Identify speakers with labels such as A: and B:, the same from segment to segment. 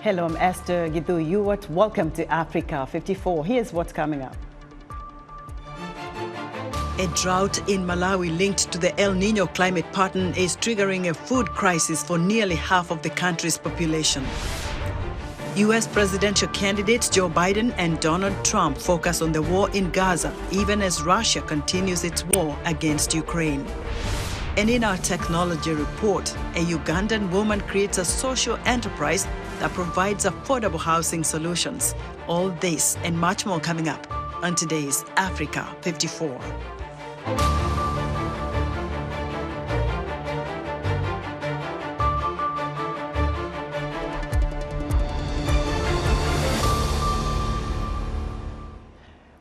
A: Hello, I'm Esther Githu. Welcome to Africa 54. Here's what's coming up. A drought in Malawi linked to the El Nino climate pattern is triggering a food crisis for nearly half of the country's population. U.S. presidential candidates Joe Biden and Donald Trump focus on the war in Gaza, even as Russia continues its war against Ukraine. And in our technology report, a Ugandan woman creates a social enterprise that provides affordable housing solutions. All this and much more coming up on today's Africa 54.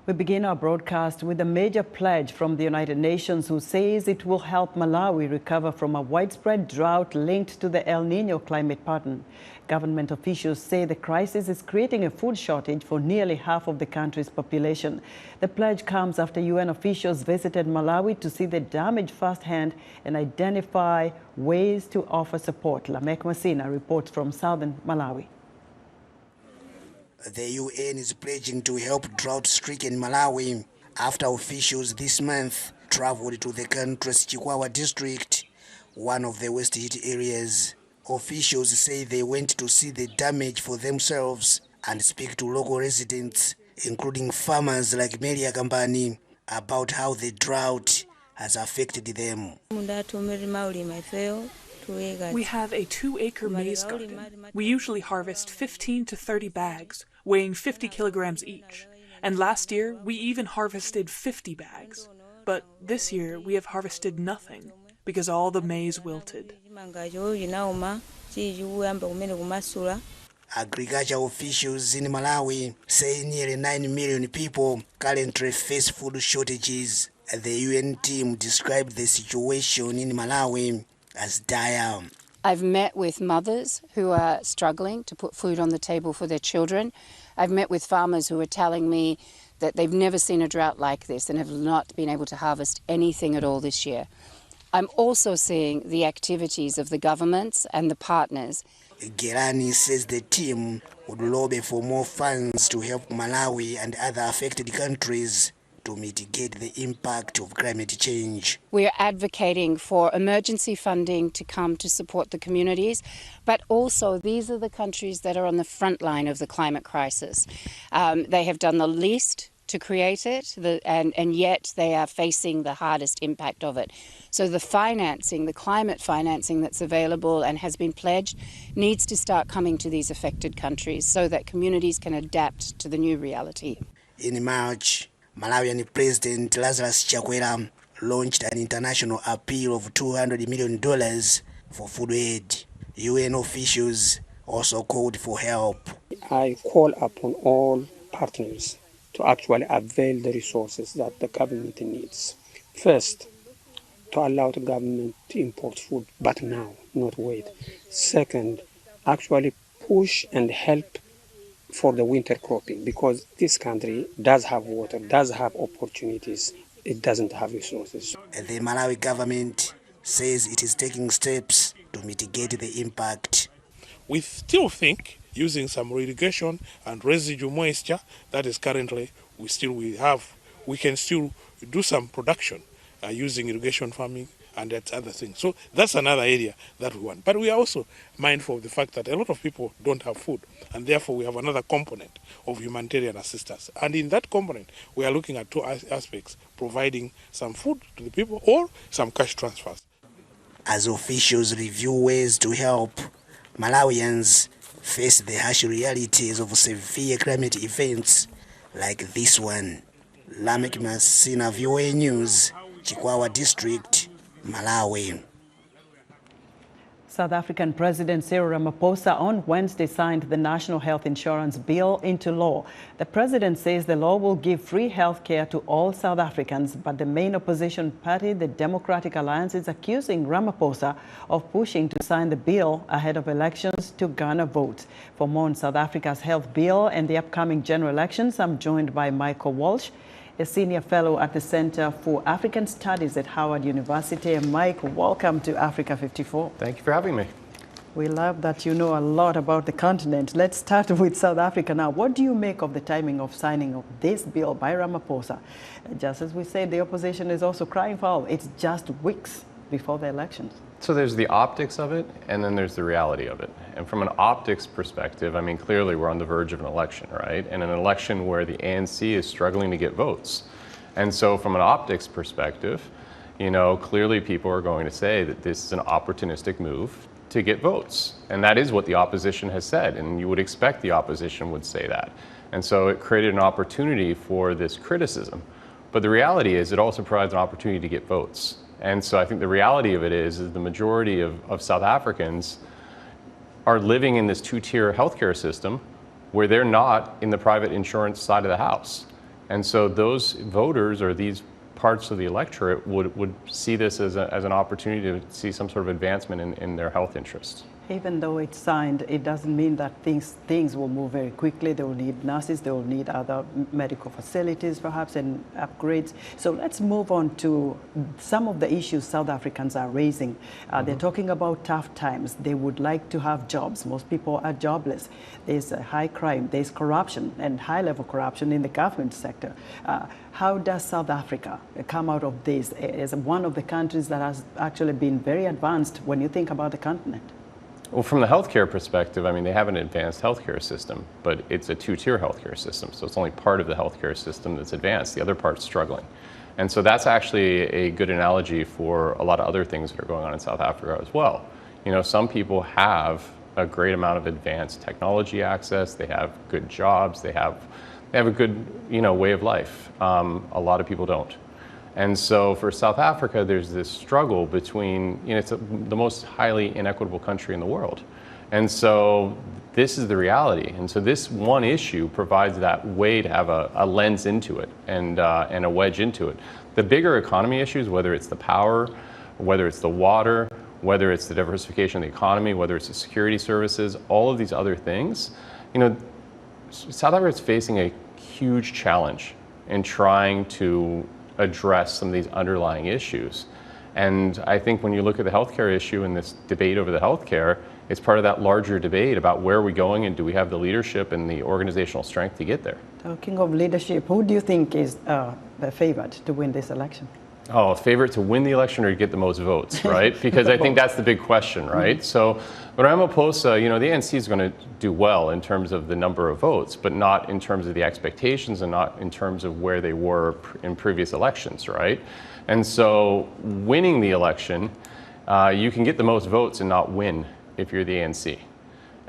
A: We begin our broadcast with a major pledge from the United Nations, who says it will help Malawi recover from a widespread drought linked to the El Nino climate pattern. Government officials say the crisis is creating a food shortage for nearly half of the country's population. The pledge comes after UN officials visited Malawi to see the damage firsthand and identify ways to offer support. Lamek Masina reports from southern Malawi.
B: The UN is pledging to help drought-stricken Malawi after officials this month traveled to the country's Chikwawa district, one of the worst-hit areas. Officials say they went to see the damage for themselves and speak to local residents, including farmers like Melia Kambani, about how the drought has affected them.
C: We have a 2-acre maize garden. We usually harvest 15 to 30 bags, weighing 50 kilograms each. And last year, we even harvested 50 bags. But this year, we have harvested nothing because all the maize wilted.
B: Agriculture officials in Malawi say nearly 9 million people currently face food shortages. The UN team described the situation in Malawi as dire.
D: I've met with mothers who are struggling to put food on the table for their children. I've met with farmers who are telling me that they've never seen a drought like this and have not been able to harvest anything at all this year. I'm also seeing the activities of the governments and the partners.
B: Gerani says the team would lobby for more funds to help Malawi and other affected countries to mitigate the impact of climate change.
D: We are advocating for emergency funding to come to support the communities, but also these are the countries that are on the front line of the climate crisis. They have done the least to create it, and yet they are facing the hardest impact of it. So the financing, the climate financing that's available and has been pledged, needs to start coming to these affected countries so that communities can adapt to the new reality.
B: In March, Malawian President Lazarus Chakwera launched an international appeal of $200 million for food aid. UN officials also called for help.
E: I call upon all partners to actually avail the resources that the government needs. First, to allow the government to import food, but now, not wait. Second, actually push and help for the winter cropping, because this country does have water, does have opportunities, it doesn't have resources.
B: The Malawi government says it is taking steps to mitigate the impact.
F: We still think using some irrigation and residual moisture that is currently we can still do some production using irrigation farming and that's other things. So that's another area that we want. But we are also mindful of the fact that a lot of people don't have food, and therefore we have another component of humanitarian assistance. And in that component, we are looking at two aspects: providing some food to the people or some cash transfers.
B: As officials review ways to help, Malawians face the harsh realities of severe climate events like this one. Lamek Masina, VOA News, Chikwawa District, Malawi.
A: South African President Cyril Ramaphosa on Wednesday signed the National Health Insurance Bill into law. The president says the law will give free health care to all South Africans, but the main opposition party, the Democratic Alliance, is accusing Ramaphosa of pushing to sign the bill ahead of elections to garner votes. For more on South Africa's health bill and the upcoming general elections, I'm joined by Michael Walsh, a senior fellow at the Center for African Studies at Howard University. And Mike, welcome to Africa 54.
G: Thank you for having me.
A: We love that you know a lot about the continent. Let's start with South Africa now. What do you make of the timing of signing of this bill by Ramaphosa? Just as we said, the opposition is also crying foul. It's just weeks before the elections.
G: So there's the optics of it, and then there's the reality of it. And from an optics perspective, I mean, clearly we're on the verge of an election, right? And an election where the ANC is struggling to get votes. And so from an optics perspective, you know, clearly people are going to say that this is an opportunistic move to get votes. And that is what the opposition has said, and you would expect the opposition would say that. And so it created an opportunity for this criticism. But the reality is it also provides an opportunity to get votes. And so I think the reality of it is the majority of South Africans are living in this two-tier healthcare system where they're not in the private insurance side of the house. And so those voters or these parts of the electorate would see this as an opportunity to see some sort of advancement in their health interests.
A: Even though it's signed, it doesn't mean that things will move very quickly. They will need nurses, they will need other medical facilities perhaps and upgrades. So let's move on to some of the issues South Africans are raising. They're talking about tough times. They would like to have jobs. Most people are jobless. There's high crime, there's corruption and high-level corruption in the government sector. How does South Africa come out of this as one of the countries that has actually been very advanced when you think about the continent?
G: Well, from the healthcare perspective, I mean, they have an advanced healthcare system, but it's a two-tier healthcare system. So it's only part of the healthcare system that's advanced. The other part's struggling. And so that's actually a good analogy for a lot of other things that are going on in South Africa as well. You know, some people have a great amount of advanced technology access. They have good jobs. They have a good, you know, way of life. A lot of people don't. And so for South Africa, there's this struggle between, you know, it's the most highly inequitable country in the world. And so this is the reality. And so this one issue provides that way to have a lens into it and a wedge into it. The bigger economy issues, whether it's the power, whether it's the water, whether it's the diversification of the economy, whether it's the security services, all of these other things, you know, South Africa is facing a huge challenge in trying to address some of these underlying issues. And I think when you look at the healthcare issue and this debate over the healthcare, it's part of that larger debate about where are we going and do we have the leadership and the organizational strength to get there.
A: Talking of leadership, who do you think is the favorite to win this election?
G: Oh, favorite to win the election or to get the most votes, right? Because I think that's the big question, right? So Ramaphosa, you know, the ANC is going to do well in terms of the number of votes, but not in terms of the expectations and not in terms of where they were in previous elections, right? And so winning the election, you can get the most votes and not win if you're the ANC.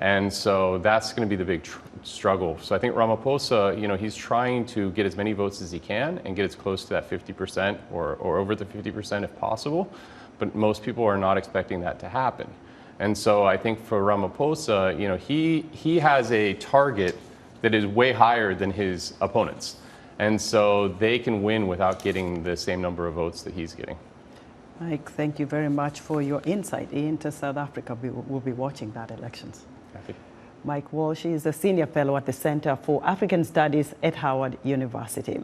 G: And so that's going to be the big struggle. So I think Ramaphosa, you know, he's trying to get as many votes as he can and get as close to that 50% or over the 50% if possible. But most people are not expecting that to happen. And so I think for Ramaphosa, you know, he has a target that is way higher than his opponents. And so they can win without getting the same number of votes that he's getting.
A: Mike, thank you very much for your insight into South Africa. We'll be watching that elections.
G: Happy.
A: Mike Walsh is a senior fellow at the Center for African Studies at Howard University.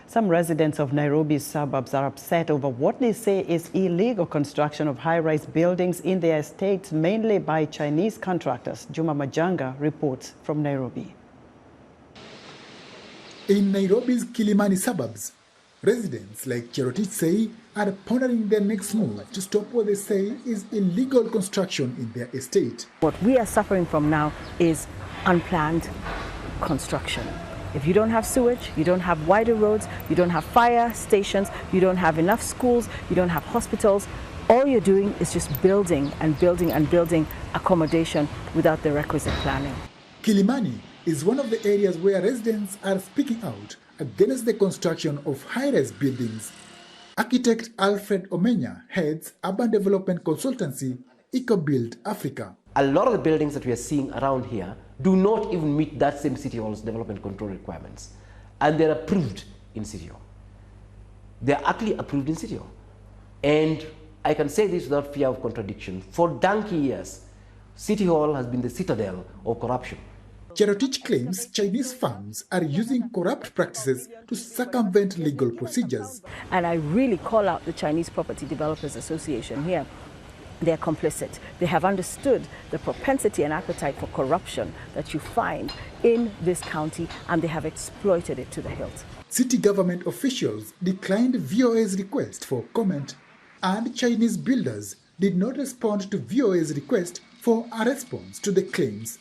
A: Some residents of Nairobi's suburbs are upset over what they say is illegal construction of high-rise buildings in their estates, mainly by Chinese contractors. Juma Majanga reports from Nairobi.
H: In Nairobi's Kilimani suburbs, residents like Cherotich say are pondering their next move to stop what they say is illegal construction in their estate.
I: What we are suffering from now is unplanned construction. If you don't have sewage, you don't have wider roads, you don't have fire stations, you don't have enough schools, you don't have hospitals, all you're doing is just building and building and building accommodation without the requisite planning.
H: Kilimani is one of the areas where residents are speaking out against the construction of high-rise buildings. Architect Alfred Omenya heads urban development consultancy EcoBuild Africa.
J: A lot of the buildings that we are seeing around here do not even meet that same City Hall's development control requirements. And they're approved in City Hall. They're actually approved in City Hall. And I can say this without fear of contradiction. For donkey years, City Hall has been the citadel of corruption.
H: Cherotich claims Chinese firms are using corrupt practices to circumvent legal procedures.
I: And I really call out the Chinese Property Developers Association here. They're complicit. They have understood the propensity and appetite for corruption that you find in this county, and they have exploited it to the hilt.
H: City government officials declined VOA's request for comment, and Chinese builders did not respond to VOA's request for a response to the claims.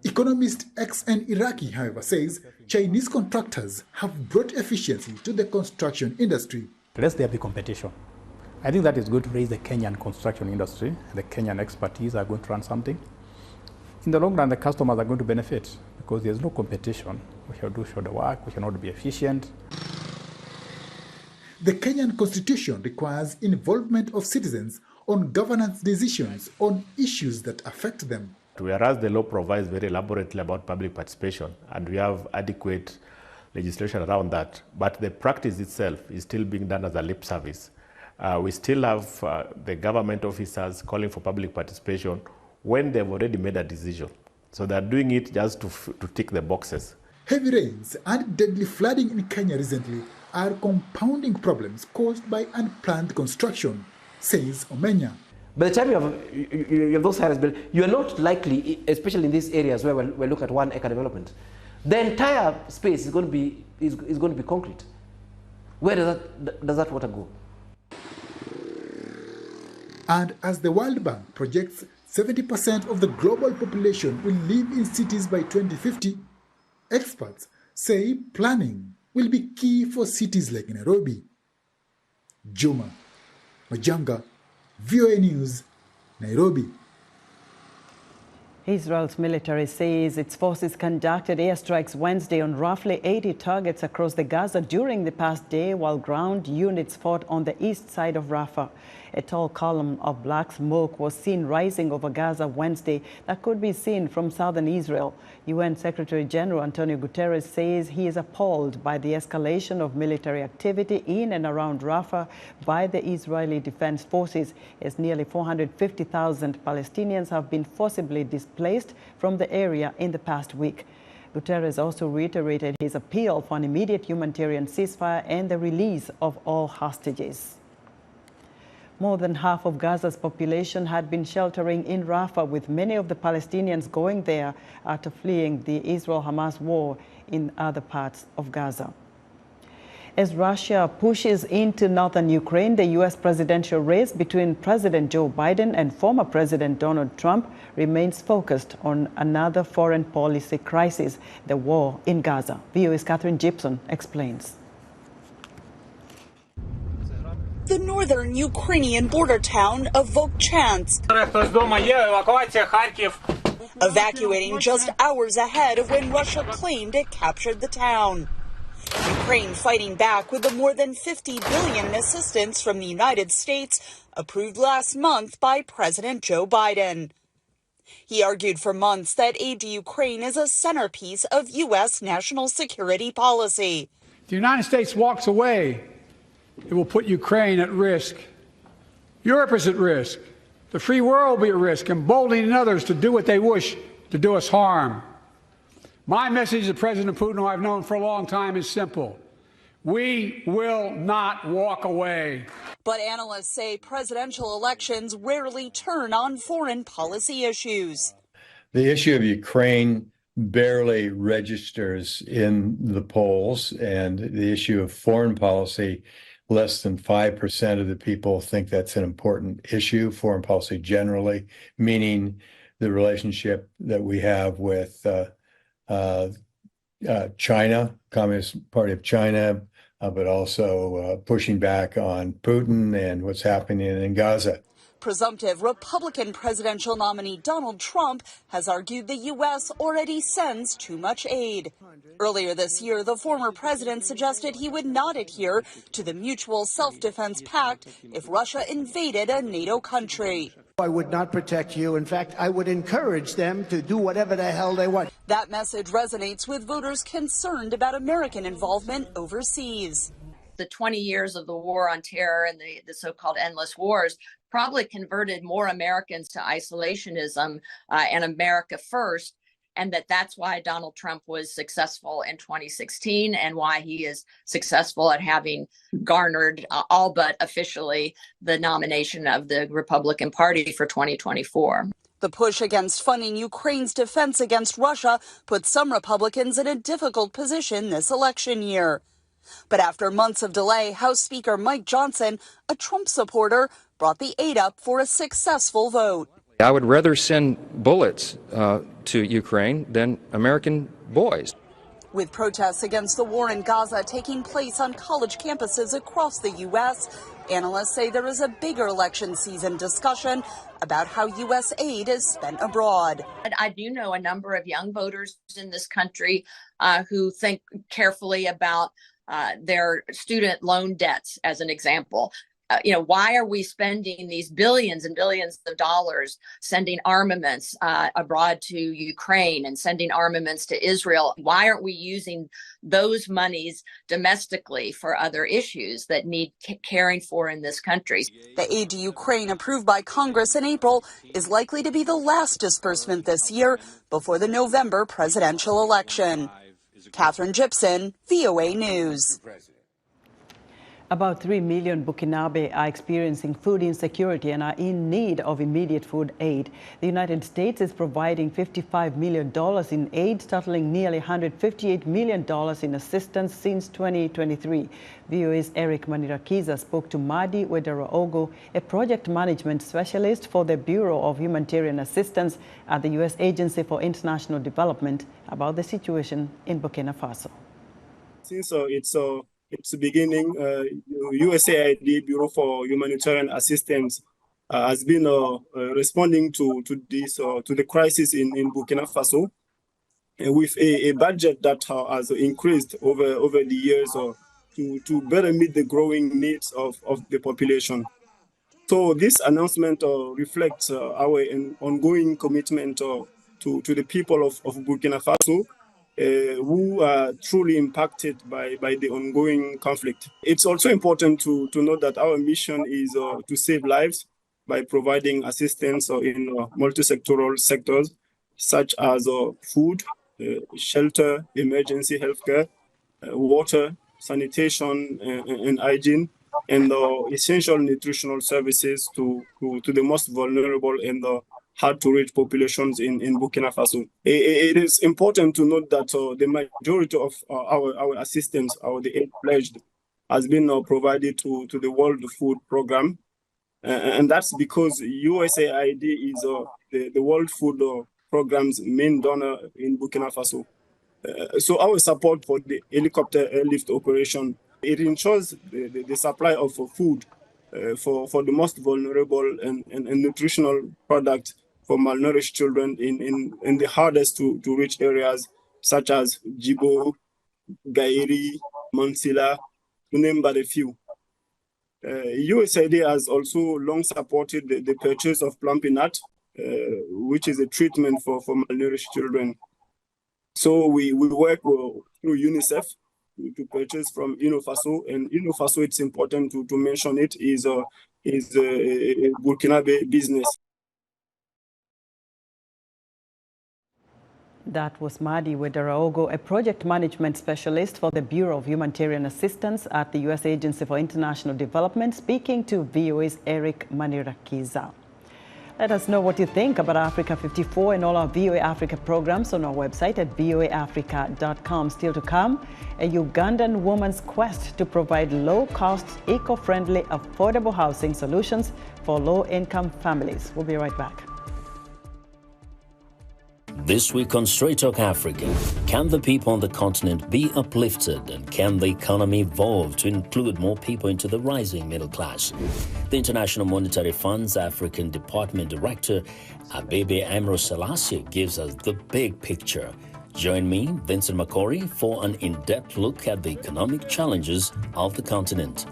H: Economist XN Iraqi, however, says Chinese contractors have brought efficiency to the construction industry.
K: Let there be competition. I think that is going to raise the Kenyan construction industry. The Kenyan expertise are going to run something. In the long run, the customers are going to benefit because there's no competition. We shall do the work, we cannot be efficient.
H: The Kenyan constitution requires involvement of citizens on governance decisions on issues that affect them.
L: Whereas the law provides very elaborately about public participation, and we have adequate legislation around that, but the practice itself is still being done as a lip service. We still have the government officers calling for public participation when they've already made a decision. So they're doing it just to tick the boxes.
H: Heavy rains and deadly flooding in Kenya recently are compounding problems caused by unplanned construction, says Omenya.
J: By the time you have those areas built, you are not likely, especially in these areas where we look at 1 acre development, the entire space is going to be concrete. Where does that water go?
H: And as the World Bank projects 70% of the global population will live in cities by 2050, experts say planning will be key for cities like Nairobi. Juma Majanga, VOA News, Nairobi.
M: Israel's military says its forces conducted airstrikes Wednesday on roughly 80 targets across the Gaza during the past day, while ground units fought on the east side of Rafah. A tall column of black smoke was seen rising over Gaza Wednesday that could be seen from southern Israel. UN Secretary General Antonio Guterres says he is appalled by the escalation of military activity in and around Rafah by the Israeli Defense Forces, as nearly 450,000 Palestinians have been forcibly displaced from the area in the past week. Guterres also reiterated his appeal for an immediate humanitarian ceasefire and the release of all hostages. More than half of Gaza's population had been sheltering in Rafah, with many of the Palestinians going there after fleeing the Israel-Hamas war in other parts of Gaza. As Russia pushes into northern Ukraine, the U.S. presidential race between President Joe Biden and former President Donald Trump remains focused on another foreign policy crisis, the war in Gaza. VOA's Catherine Gibson explains.
N: The northern Ukrainian border town of Vovchansk, evacuating just hours ahead of when Russia claimed it captured the town. Ukraine fighting back with the more than $50 billion in assistance from the United States approved last month by President Joe Biden. He argued for months that aid to Ukraine is a centerpiece of U.S. national security policy.
O: If the United States walks away, it will put Ukraine at risk. Europe is at risk. The free world will be at risk, emboldening others to do what they wish to do us harm. My message to President Putin, who I've known for a long time, is simple. We will not walk away.
N: But analysts say presidential elections rarely turn on foreign policy issues.
P: The issue of Ukraine barely registers in the polls, and the issue of foreign policy, less than 5% of the people think that's an important issue, foreign policy generally, meaning the relationship that we have with China, Communist Party of China, but also pushing back on Putin and what's happening in Gaza.
N: Presumptive Republican presidential nominee Donald Trump has argued the U.S. already sends too much aid. Earlier this year, the former president suggested he would not adhere to the Mutual Self-Defense Pact if Russia invaded a NATO country.
Q: I would not protect you. In fact, I would encourage them to do whatever the hell they want.
N: That message resonates with voters concerned about American involvement overseas.
R: The 20 years of the war on terror and the so-called endless wars probably converted more Americans to isolationism and America first and that's why Donald Trump was successful in 2016 and why he is successful at having garnered all but officially the nomination of the Republican Party for 2024.
N: The push against funding Ukraine's defense against Russia put some Republicans in a difficult position this election year. But after months of delay, House Speaker Mike Johnson, a Trump supporter, brought the aid up for a successful vote.
S: I would rather send bullets to Ukraine than American boys.
N: With protests against the war in Gaza taking place on college campuses across the U.S., analysts say there is a bigger election season discussion about how U.S. aid is spent abroad.
R: I do know a number of young voters in this country who think carefully about their student loan debts, as an example. Why are we spending these billions and billions of dollars sending armaments abroad to Ukraine and sending armaments to Israel? Why aren't we using those monies domestically for other issues that need caring for in this country?
N: The aid to Ukraine approved by Congress in April is likely to be the last disbursement this year before the November presidential election. Catherine Gibson, VOA News.
M: About 3 million Burkinabe are experiencing food insecurity and are in need of immediate food aid. The United States is providing $55 million in aid, totaling nearly $158 million in assistance since 2023. VOA's Eric Manirakiza spoke to Madi Wederaogo, a project management specialist for the Bureau of Humanitarian Assistance at the U.S. Agency for International Development, about the situation in Burkina Faso.
T: Since its beginning, USAID, Bureau for Humanitarian Assistance, has been responding to the crisis in Burkina Faso with a budget that has increased over the years to better meet the growing needs of the population. So this announcement reflects our ongoing commitment to the people of Burkina Faso, who are truly impacted by the ongoing conflict. It's also important to note that our mission is to save lives by providing assistance in multi-sectoral sectors such as food, shelter, emergency healthcare, water, sanitation, and hygiene, and essential nutritional services to the most vulnerable and hard-to-reach populations in Burkina Faso. It is important to note that the majority of our assistance, the aid pledged, has been provided to the World Food Program, and that's because USAID is the World Food Program's main donor in Burkina Faso. So our support for the helicopter airlift operation, it ensures the supply of food for the most vulnerable and nutritional products for malnourished children in the hardest to reach areas such as Djibo, Gairi, Mansilla, to name but a few. USAID has also long supported the purchase of plumpy nut, which is a treatment for malnourished children. So we work through UNICEF to purchase from Faso, and Faso, it's important to mention it, is a Burkinabe business.
M: That was Madi Wederaogo, a project management specialist for the Bureau of Humanitarian Assistance at the U.S. Agency for International Development, speaking to VOA's Eric Manirakiza. Let us know what you think about Africa 54 and all our VOA Africa programs on our website at voaafrica.com. Still to come, a Ugandan woman's quest to provide low-cost, eco-friendly, affordable housing solutions for low-income families. We'll be right back.
U: This week on Straight Talk Africa, can the people on the continent be uplifted, and can the economy evolve to include more people into the rising middle class? The International Monetary Fund's African Department Director, Abebe Amro Selassie, gives us the big picture. Join me, Vincent Makori, for an in-depth look at the economic challenges of the continent.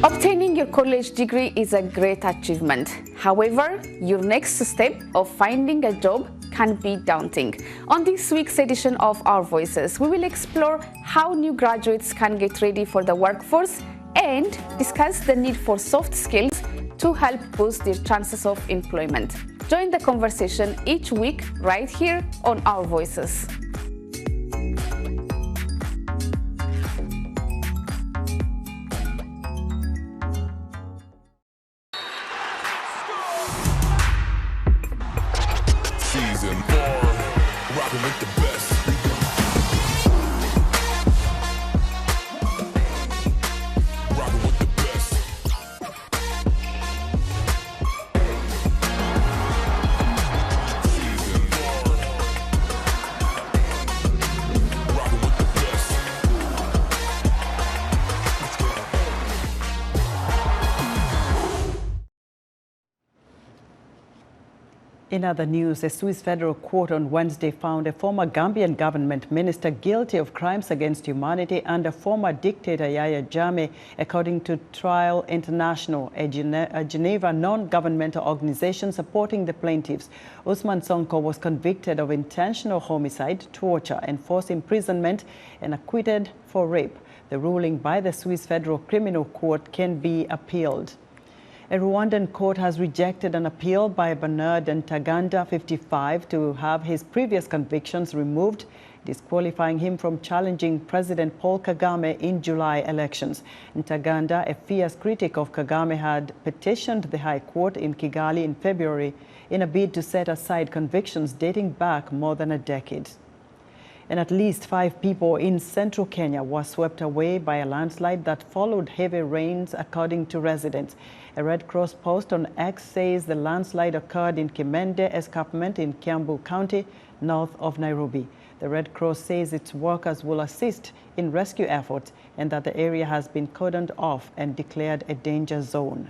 V: Obtaining your college degree is a great achievement. However, your next step of finding a job can be daunting. On this week's edition of Our Voices, we will explore how new graduates can get ready for the workforce and discuss the need for soft skills to help boost their chances of employment. Join the conversation each week right here on Our Voices.
C: Season 4, rocking with the best. Rocking with the best. Season 4, rocking with the best.
M: In other news, a Swiss federal court on Wednesday found a former Gambian government minister guilty of crimes against humanity under former dictator Yahya Jammeh, according to Trial International, a Geneva non-governmental organization supporting the plaintiffs. Usman Sonko was convicted of intentional homicide, torture, and forced imprisonment and acquitted for rape. The ruling by the Swiss Federal Criminal Court can be appealed. A Rwandan court has rejected an appeal by Bernard Ntaganda, 55, to have his previous convictions removed, disqualifying him from challenging President Paul Kagame in July elections. Ntaganda, a fierce critic of Kagame, had petitioned the High Court in Kigali in February in a bid to set aside convictions dating back more than a decade. And at least 5 people in central Kenya were swept away by a landslide that followed heavy rains, according to residents. A Red Cross post on X says the landslide occurred in Kimende escarpment in Kiambu County, north of Nairobi. The Red Cross says its workers will assist in rescue efforts and that the area has been cordoned off and declared a danger zone.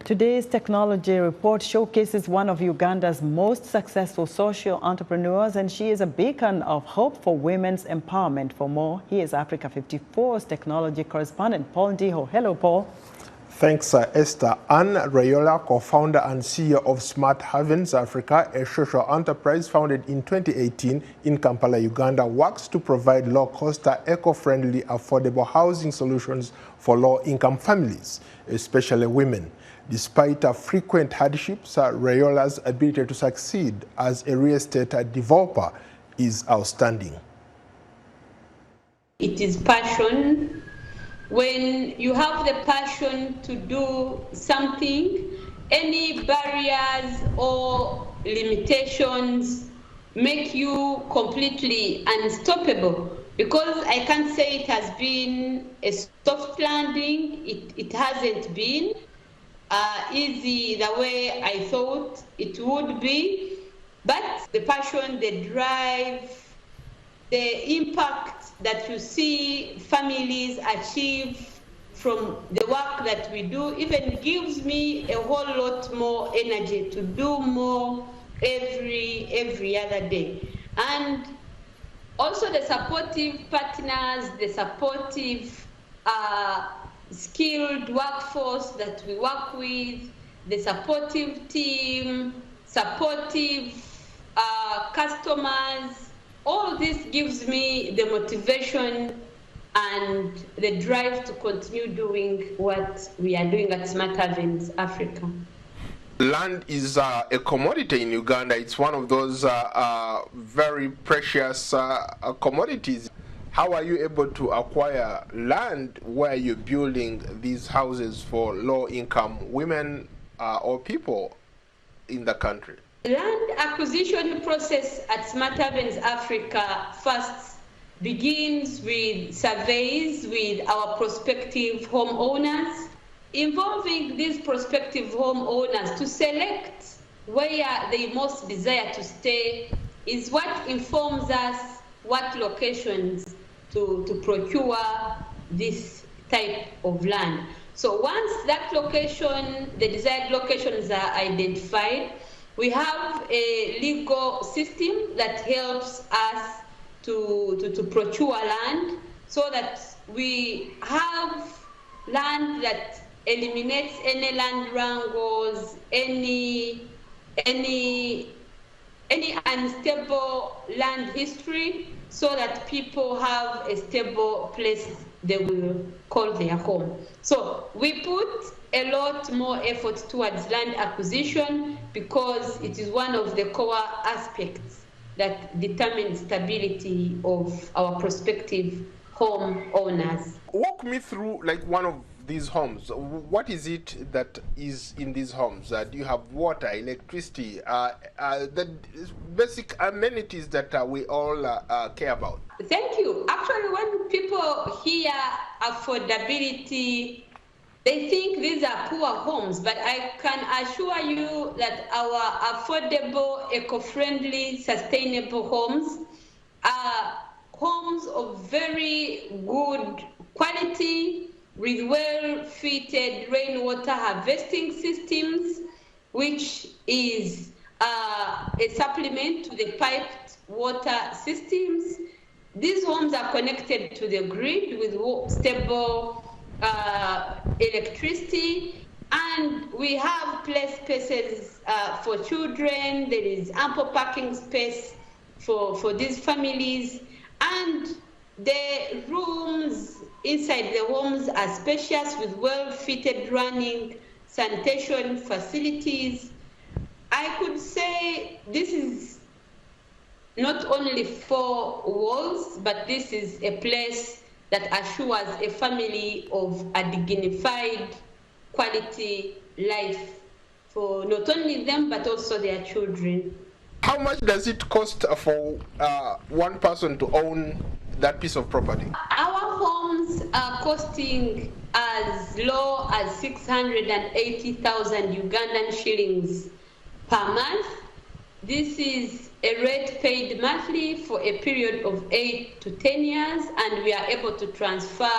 M: Today's technology report showcases one of Uganda's most successful social entrepreneurs, and she is a beacon of hope for women's empowerment. For more, here is Africa 54's technology correspondent, Paul Ndiho. Hello, Paul.
D: Thanks, Esther. Anne Rayola, co-founder and CEO of Smart Havens Africa, a social enterprise founded in 2018 in Kampala, Uganda, works to provide low-cost, eco-friendly, affordable housing solutions for low-income families, especially women. Despite frequent hardships, Rayola's ability to succeed as a real estate developer is outstanding.
W: It is passion. When you have the passion to do something, any barriers or limitations make you completely unstoppable. Because I can't say it has been a soft landing, it hasn't been easy the way I thought it would be, but the passion, the drive, the impact that you see families achieve from the work that we do even gives me a whole lot more energy to do more every other day. And also the supportive partners, the supportive skilled workforce that we work with, the supportive team, supportive customers, all this gives me the motivation and the drive to continue doing what we are doing at Smart Havens Africa.
D: Land is a commodity in Uganda. It's one of those very precious commodities. How are you able to acquire land where you're building these houses for low-income women or people in the country?
W: Land acquisition process at Smart Havens Africa first begins with surveys with our prospective homeowners, involving these prospective homeowners to select where they most desire to stay is what informs us what locations to procure this type of land. So once that location, the desired locations are identified, we have a legal system that helps us to procure land so that we have land that eliminates any land wrangles, any unstable land history, so that people have a stable place they will call their home. So we put a lot more effort towards land acquisition because it is one of the core aspects that determines stability of our prospective home owners.
D: Walk me through like one of these homes. What is it that is in these homes? Do you have water, electricity, the basic amenities that we all care about?
W: Thank you. Actually, when people hear affordability, they think these are poor homes, but I can assure you that our affordable, eco-friendly, sustainable homes are homes of very good quality with well-fitted rainwater harvesting systems, which is a supplement to the piped water systems. These homes are connected to the grid with stable electricity, and we have play spaces for children. There is ample parking space for these families, and the rooms inside the homes are spacious with well-fitted running sanitation facilities. I could say this is not only 4 walls, but this is a place that assures a family of a dignified quality life for not only them, but also their children.
D: How much does it cost for one person to own that piece of property?
W: Our homes are costing as low as 680,000 Ugandan shillings per month. This is a rate paid monthly for a period of 8 to 10 years, and we are able to transfer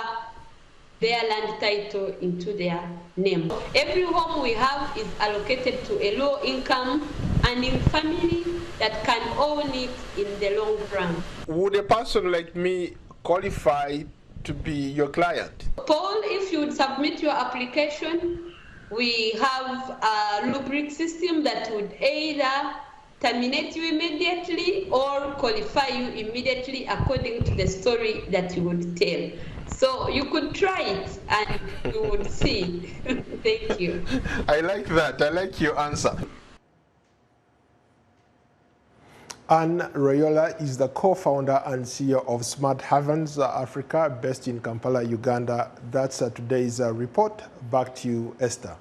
W: their land title into their name. Every home we have is allocated to a low-income earning family that can own it in the long run.
D: Would a person like me qualify to be your client?
W: Paul, if you would submit your application, we have a rubric system that would either terminate you immediately or qualify you immediately according to the story that you would tell. So you could try it and you would see. Thank you.
D: I like that. I like your answer. Anne Royola is the co-founder and CEO of Smart Havens Africa, based in Kampala, Uganda. That's today's report. Back to you, Esther.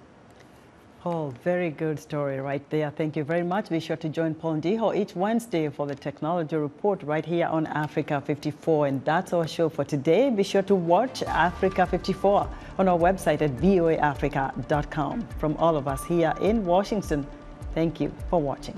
M: Oh, very good story right there. Thank you very much. Be sure to join Paul Ndiho each Wednesday for the Technology Report right here on Africa 54. And that's our show for today. Be sure to watch Africa 54 on our website at voaafrica.com. From all of us here in Washington, thank you for watching.